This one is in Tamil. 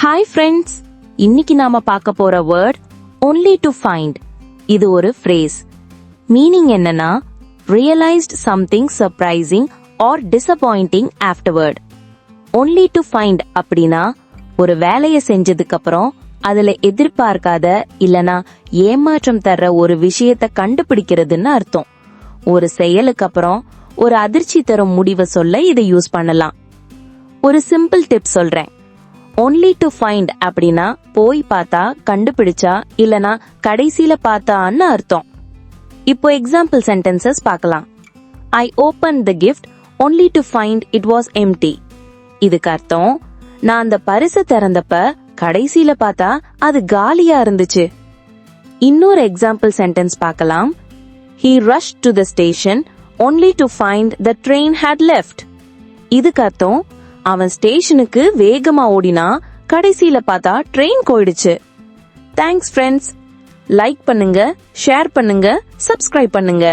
ஹாய் ஃப்ரெண்ட்ஸ், இன்னைக்கு நாம பார்க்க போற வேர்ட் only to find. இது ஒரு phrase. மீனிங் என்னன்னா realized something surprising or disappointing afterward. only to find அப்படின்னா ஒரு வேலையை செஞ்சதுக்கு அப்புறம் அதுல எதிர்பார்க்காத இல்லனா ஏமாற்றம் தர்ற ஒரு விஷயத்தை கண்டுபிடிக்கிறதுன்னு அர்த்தம். ஒரு செயலுக்கு அப்புறம் ஒரு அதிர்ச்சி தரும் முடிவை சொல்ல இதை யூஸ் பண்ணலாம். ஒரு சிம்பிள் டிப் சொல்றேன். only to find அப்படின்னா போய் பார்த்தா கண்டுபிடிச்சா இல்லனா கடைசியில பார்த்தான்னு அர்த்தம். இப்போ எக்ஸாம்பிள் சென்டென்சஸ் பார்க்கலாம். I opened the gift only to find it was empty. இதுக்கு அர்த்தம், நான் அந்த பரிசை திறந்தப்ப கடைசியில பார்த்தா அது காலியா இருந்துச்சு. இன்னொரு எக்ஸாம்பிள் சென்டென்ஸ் பார்க்கலாம். He rushed to the station only to find the train had left. இதுக்கு அர்த்தம், அவன் ஸ்டேஷனுக்கு வேகமா ஓடினா கடைசியில பார்த்தா ட்ரெயின் போயிடுச்சு. Thanks friends. லைக் பண்ணுங்க, ஷேர் பண்ணுங்க, சப்ஸ்கிரைப் பண்ணுங்க.